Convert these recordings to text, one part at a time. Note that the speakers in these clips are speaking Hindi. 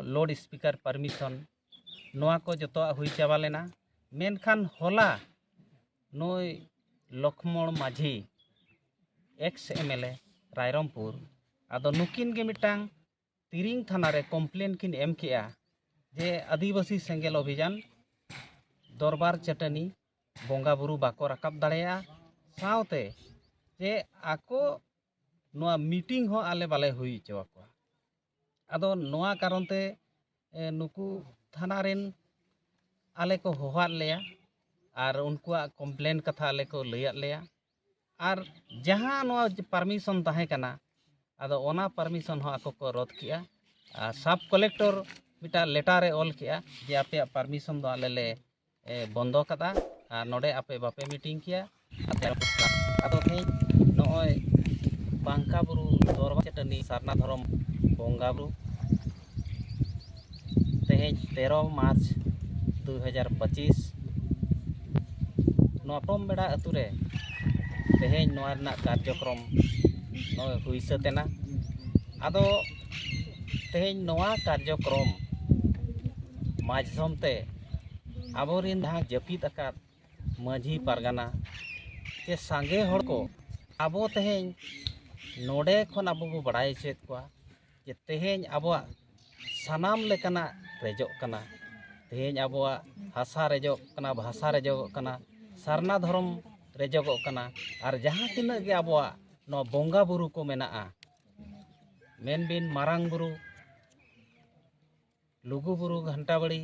लोड स्पीकर परमिशन नोआ को जतो हुई चाबा लेना मेनखान होला नोय लक्ष्मण माझी एक्स एमएलए रायरमपुर आदो नुकिन गे मिटांग तिरिंग थाना रे कम्प्लेन किन एम किया जे आदिवासी सेंगेल अभियान दरबार चटनी बोंगा बुरु बाको राकाब दाड़ेया सावते जे आको नोआ मीटिंग हो आले बाले हुई चवा आदो नोआ कारण ते नुकु थाना रेन आले को होहात लेया और उनकुआ कम्प्लेन कथा आले को लैया लेया और जहाँ नोआ परमिशन ताहे कना आदो ओना परमिशन हो आको को रद्द किया सब कलेक्टर मिटा लेटर ऑल किया जे आपे परमिशन दो आले ले बंदो कदा और नोडे आपे बापे मीटिंग किया आदो थे नोय बांका बुरु दरबार चटनी सारना धरम बोंगा बुरु तेज 13 मार्च 2025 नोम बेड़ा अतुरे तेज कार्यक्रम हुई सातेना आदो तेज कार्यक्रम माध्यम ते आबोरिन जहाँ जपीद आकाद माझी पारगाना के सांगे हड़ को आबो तेज नोडे खन आबो बो बड़ाई चेत कोआ जे तेज आबो सानाम लेकाना रेजोग कना तेज आबो हासा रेजोग कना भाषा रेजोग कना सारना धर्म रेजोग कना और जहाँ तिना गे आबो नो बोंगा बुरु को मेना मेनबिन मारांग बुरु लुगु बुरु घंटाबाड़ी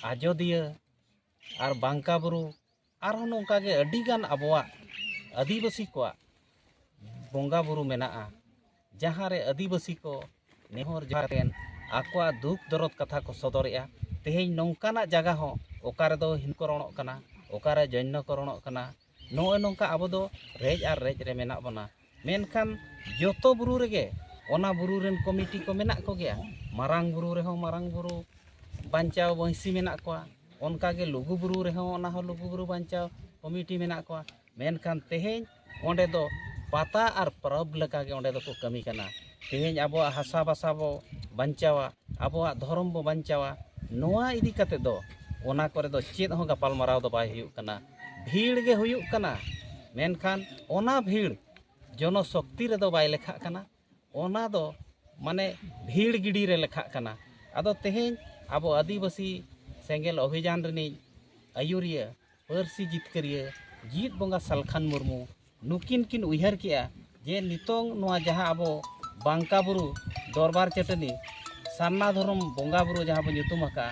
आजोदिया और बांका बुरु और नौका गे अडिगान आबो आदिवासी को बोंगा बुरु मेना जहाँ रे आदिवासी को नेहर जहारेन आकोआ दुख दरद कथा को सदरेया तेज नौकाना जगह हो ओकारे दो हिनकरणों कना ओकारे जन्यकरणों कना नोय नौका आबो दो रेज और रेज रे मेना बना मेनखान जोतो बुरु रेगे ओना बुरु रेन कमिटी को मेना को गया मारांग बुरु रे हो मारांग बुरु बांचाव बंसी मेना कोआ उनका गे लुगु बुरु रे हो ओना हो लुगु बुरु बांचाव कमिटी मेना कोआ मेनखान तेज ओंडे दो पाता और परब लेका गे ओंडे दो को कमी कना तेज आबो हासा बासा बो बांचावा आबो धर्म बो बांचावा नोआ इदी कते दो ओना करे दो चेद हो गपाल माराव दो बाय हुयुक कना भीड़ गे हुयुक कना मेनखान ओना भीड़ जनशक्ति रे दो बाय लेखा कना ओना दो माने भीड़ गिडी रे लेखा कना आदो तेज आबो आदिवासी सेंगेल अभियान रनी आयुरिया पारसी जितकरिया जीत बोंगा सालखान मुर्मू नुकिन किन उयहर किया जे नितोंग नोआ जहाँ आबो बांका बुरु दरबार चटनी सारना धर्म बोंगा बुरु जहाँ बो nyutum आका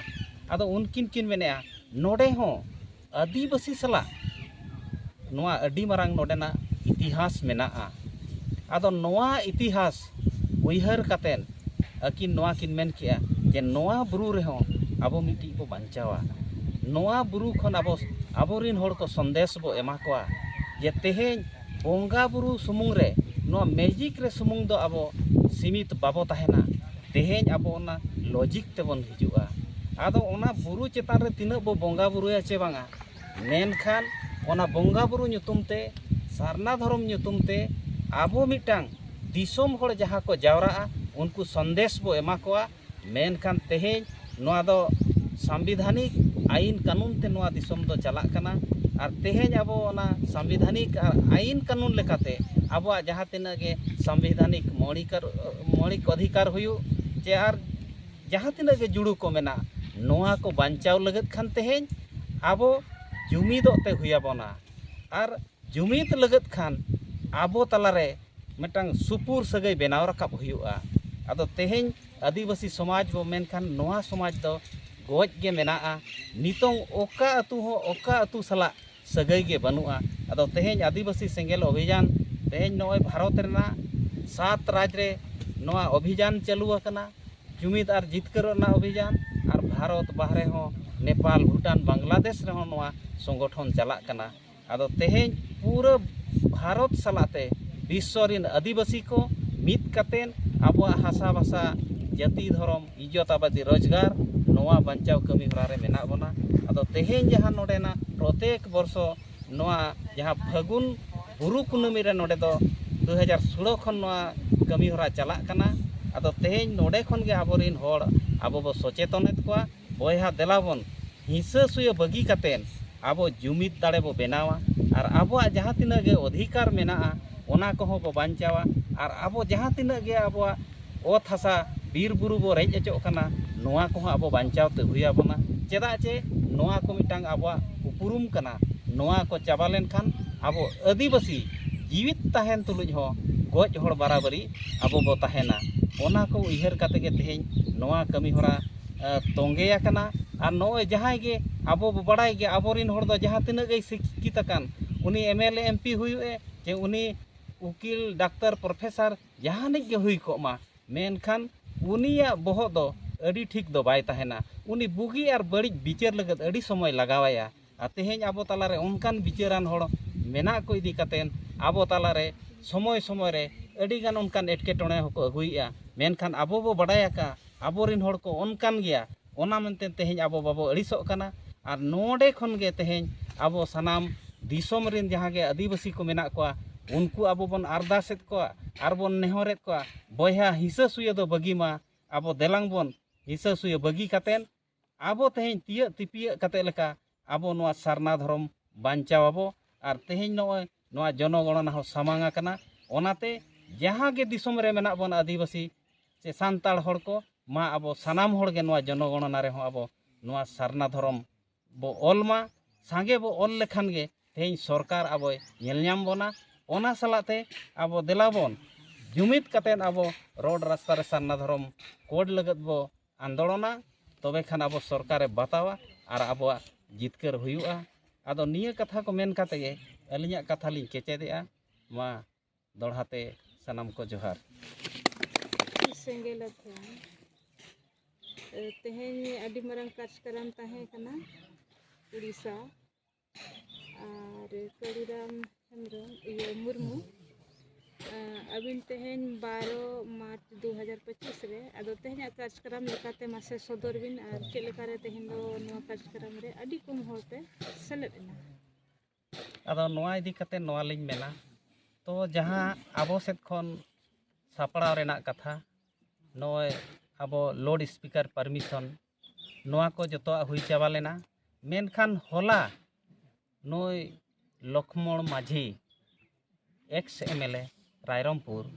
आदो उनकिन किन मेने नोडे हो आदिवासी सला नोआ अडी मारांग नोडेना इतिहास मेना आदो नोआ इतिहास उयहर कातेन अकिन नोआ किन मेन किया जे नोआ बुरु रे हो आबो मिटी को बांचावा नोआ बुरु खन आबोरिन होड़ को संदेश बो एमा कोआ जे तेहेज बोंगा बुरु सुमुंग रे नोआ मैजिक रे सुमुंग दो आबो सीमित बाबो ताहेना तेहेज आबो ओना लॉजिक तेबन हिजुआ आदो ओना बुरु चेतान रे तिना बो बोंगा बुरुया चे बांगा मेनखान ओना बोंगा बुरु nyutum ते सारना धर्म nyutum ते आबो मिटांग दिसोम होड़ जहाँ को जावरा उनको संदेश बो एमा कोआ मेनखान तेहेज नोआ दो संविधानिक आईन कानून ते नोआ दिसोम दो चला कना और तेहेज आबो ओना संविधानिक आईन कानून लेकाते आबो जहाँ तिना गे संविधानिक मौलिक अधिकार हुयु चे आर जहाँ तिना गे जुड़ू को मेना नोआ को बांचाव लगत खान तेहेज आबो जुमिदोते हुयाबोना और जुमिद लगत खान आबो तलारे मिटांग सुपुर सगै बेनाव राकाब हुयुआ आदो तेहेज आदिवासी समाज बो मेनखान नोआ समाज दो गोज गे मेना नितोंग ओका अतु हो ओका अतु सला सगै गे बनुआ आदो तेहेज आदिवासी सेंगेल अभियान तेहेज नोय भारत रेना 7 राज्य रे नोआ अभियान चालू आकना जुमिद और जितकर ना अभियान और भारत बाहरे हो नेपाल भूटान बांग्लादेश रे हो नोआ संगठन चला कना आदो तेहेज पूरा भारत सलाते विश्व रिन आदिवासी को मित कातेन आबो हासा भाषा जाति धर्म इज्जत आबादी रोजगार नोआ बंचाव कमी हरा रे मेना बना आदो तेहेज जहाँ नोडेना प्रत्येक वर्ष नोआ जहाँ फागुन बुरु कुनमी रे नोडे दो 2016 खन नोआ कमी हरा चला कना आदो तेहेन नोडे खन गे आबोरिन होड़ आबो बो सचेतनेत कोआ बयहा देलाबन हिंसा सुया बगी कातेन आबो जुमिद दाड़े बो बेनावा और आबो जहाँ तिना गे अधिकार मेना ओना कहो बो बांचावा और आबो जहाँ तिना गे आबो ओत हसा बीर बुरु बो रेज अचोक कना नोआ को आबो बांचाव ते हुया बना चेदा चे नोआ को मिटांग आबो उपरुम कना नोआ को चाबा लेनखान आबो आदिवासी जीवित तहन तुलुज हो गज होड़ बराबरी आबो बो तहना ओना को उयहर काते गे तेहेन नोआ कमी होरा तोंगे आकना और नोय जहां गे आबो बो बड़ाई गे आबोरिन होड़ दो जहां तिना गे शिक्षित अकान उनी एमएलए एमपी हुए जे उनी उकिल डाक्टर प्रोफेसर जहानिक गे हुई कोमा मेनखान उनिया बोहो दो अड़ी ठीक दो बाय तहना उनी बुगी और बड़ी बिचार लगत अड़ी समय लगावाया तेहेन आबो तालारे उनकान बिचारान होड़ मेना को इदी कातेन आबो तालारे समय समय रे अड़ी गान उनकान एटकेटोणे होको अगुइया मेनखान आबो बो बड़ायाका आबोरिन होड़ को उनकान गया ओना मेनते तेहेन आबो बाबो अड़िसोक कना और नोडे खन गे तेहेन आबो सनाम दिसोम रिन जहाँ गे आदिवासी को मेना कोआ उनको आबो बन अरदासेत कोआ आर बन नेहरेत कोआ बयहा हिंसा सुया दो बगी मा आबो देलांग बन हिंसा सुया बगी कातेन आबो तेहेन तिया तिपिया काते लेका आबो नोआ सारना धर्म बांचाव आबो और तेहेन नोय नोआ जनगणना हो सामांगा कना ओनाते जहाँ गे दिसोम रे मेना बन आदिवासी से सान्ताड़ होड़ को मा आबो सानाम होड़ गे नोआ जनगणना रे हो आबो नोआ सारना धर्म बो ऑलमा सांगे बो ऑल लेखान गे तेहेन सरकार आबो नेल ᱧᱟᱢ बोना ओना सलाते आबो देलाबन जुमिद कातेन आबो रोड रास्ता रे सारना धर्म कोड लगत बो आंदोलना तबे खान आबो सरकारे बतावा और आबो जितकर हुयुआ आदो निया कथा को मेन काते गे अलिया कथा लिं केचेदेआ मा दोड़हाते सनाम को जोहार सेंगेल तेहेन अडी मरंग कार्यक्रम ताहे कना उड़ीसा और कड़ीराम हेम्ब्रम इयो मुर्मू अबिन तेहेन 12 मार्च 2025 रे आदो तेहेन कार्यक्रम लेकाते मासे सदर बिन और के लेकारे तेहेन दो नोआ कार्यक्रम रे अडी कम होते सेलेदना आदो नोआ इदी काते नोआ लिंग मेना तो जहाँ आबो सेत खन सापड़ा रेना कथा नोय आबो लोड स्पीकर परमिशन नोआ को जतो हुई चाबा लेना मेनखान होला नोय लक्ष्मण माझी एक्स एमएलए रायरमपुर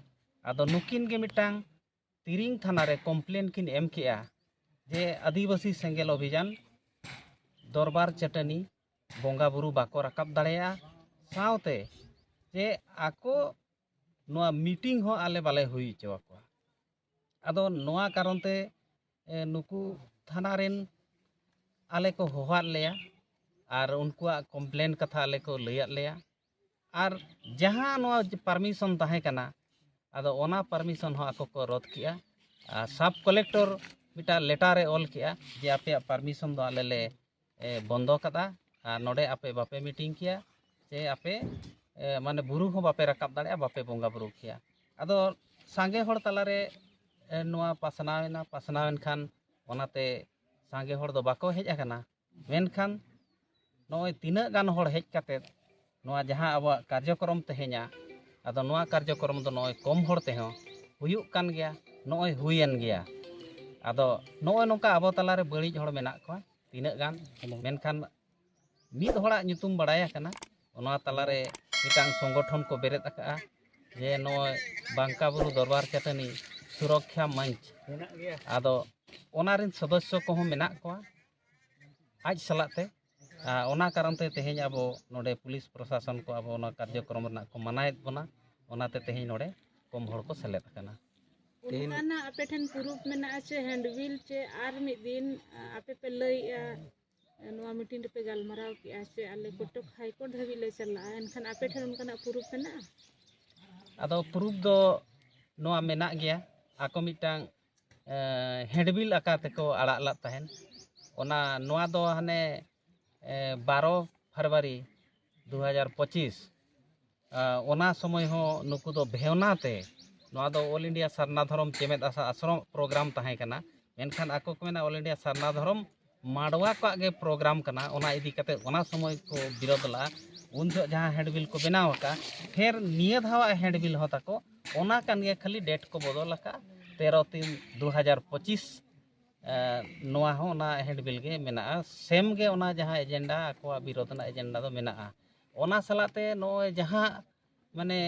आदो नुकिन गे मिटांग तिरिंग थाना रे कम्प्लेन किन एम केआ जे आदिवासी सेंगेल अभियान दरबार चटनी बोंगा बुरु बाको राकाब दाड़ेया सावते जे आको नोआ मीटिंग हो आले बाले हुई चवाको आदो नोआ कारण ते नुकु थाना रेन आले को होहात लेया और उनकुआ कम्प्लेन कथा आले को लैयात लेया और जहाँ नोआ परमिशन ताहे कना आदो ओना परमिशन हो आको को रद्द किया सब कलेक्टर मिटा लेटर रे ऑल किया जे आपे परमिशन दो आले ले बंदो कदा नोडे आपे बापे मीटिंग किया जे आपे माने बुरु हो बापे राकाब दाड़े बापे बोंगा बुरु किया आदो सांगे होड़ तलारे नोआ पासनावेन खान ओनाते सांगे होड़ दो बाको हेज आकना मेनखान नोय तीना गान होड़ हेज काते नोआ जहाँ अब कार्यक्रम तेहेना आदो नोआ कार्यक्रम दो नोय कम होड़ ते हो हुयुक कान गया नोय हुयन गया आदो नोय नोका अब तलारे बड़िज होड़ मेना को तीना गान मेनखान मिद होड़ा nyutum बड़ाया कना ओना तलारे मिटांग संगठन को बेरेद आका जे नोय बांका बुरु दरबार चटनी सुरक्षा मंच आदो ओना रिन सदस्य को हो मेना को आज सलाते ओना कारण ते तेहेन आबो नोडे पुलिस प्रशासन को आबो ओना कार्यक्रम ना को मनायत बना ओनाते तेहेन नोडे कम होड़ को सेलेद आकना उनकाना आपे ठन प्रूफ मेना आछे हैंडबिल चे आर मिद दिन आपे पे लई नोआ मीटिंग पे गालमाराव कि आछे आले कोटक हाई कोर्ट धाबी ले चला एनखान आपे ठन उनकाना प्रूफ मेना आदो प्रूफ दो नोआ मेना गया आको मिटांग हैंडबिल आका तेको आड़ा ला तहन ओना नोआ दो हाने 12 फरवरी 2025 ओना समय हो नुकु दो भेवनाते नोआ दो ऑल इंडिया सरना धर्म चेमेद आशा आश्रम प्रोग्राम ताहे कना मेनखान आको को मेना ऑल इंडिया सरना धर्म माडवा को आगे प्रोग्राम कना ओना इदी कते ओना समय को विरोध ला उन जहाँ हैंडबिल को बनाव का फिर निया धावा हैंडबिल होता को ओना कान गे खाली डेट को बदल का 13/3/2025 नोआ हो ना हैंडबिल के मेना सेम के ओना जहां एजेंडा को विरोधना एजेंडा दो मेना ओना सलाते नोय जहां माने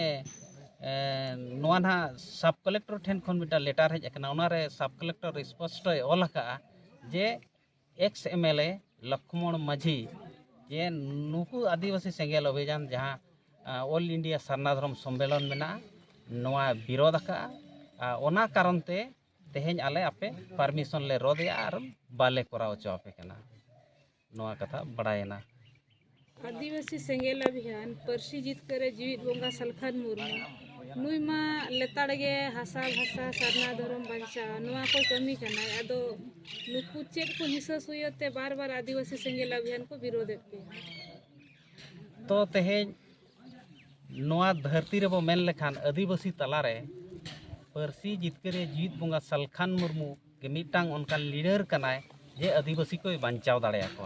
नोआ ना सब कलेक्टर ठेन खन मिटा लेटर हेज एकना ओना रे सब कलेक्टर स्पष्ट ऑल का जे एक्स एमएलए लक्ष्मण माझी जे नुकु आदिवासी सेंगेल अभियान जहां ऑल इंडिया सरना धर्म सम्मेलन मेना नोआ विरोध का ओना कारण ते तेहें आले आपे परमिशन ले रोदे और बाले कराव चौपे कना नोआ कथा बड़ायना आदिवासी सेंगेल अभियान परसी जीत करे जीवित बोंगा सलखन मुर्मू नुईमा लेताड़गे हासा भाषा सरना धर्म बंचा नोआ को कमी कना अदो नुकु चेक को हिस्सा सुयते बार बार आदिवासी सेंगेल अभियान को विरोध पे तो तेहें नोआ धरती रे बो मेन लेखान आदिवासी तलारे परसी जितकरे जीत बोंगा सलखान मुर्मू के मिटांग उनका लीडर कनाय जे आदिवासी को बांचाव दाड़ेया को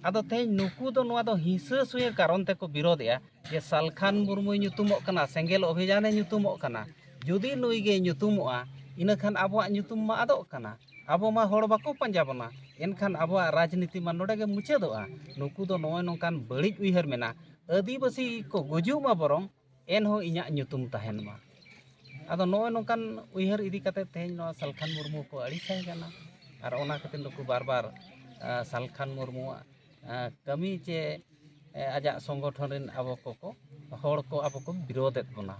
आदो तेज नुकु दो नोआ दो हिंसा सुये कारण ते को विरोधया जे सलखान मुर्मू nyutumok kana सेंगेल अभियान nyutumok kana जुदी नुई गे nyutumोआ इनखान आबोआ nyutum मा आदोक kana आबो मा होड़ बाको पंजाबना एनखान आबोआ राजनीति मा नोडे गे मुचादोआ नुकु दो नोय नोकान बड़िज उइहर मेना आदिवासी को गुजु मा बरং एनहो इᱧᱟᱜ nyutum ताहेन मा आदो नोय नोकान उइहर इदी कते तेज नो सलखान मुर्मू को अड़िसाय गाना और ओना खातिर नुकु बार बार सलखान मुर्मू कमी चे आजा संगठन रेन आबो को होड़ को आबो को विरोधेत बना।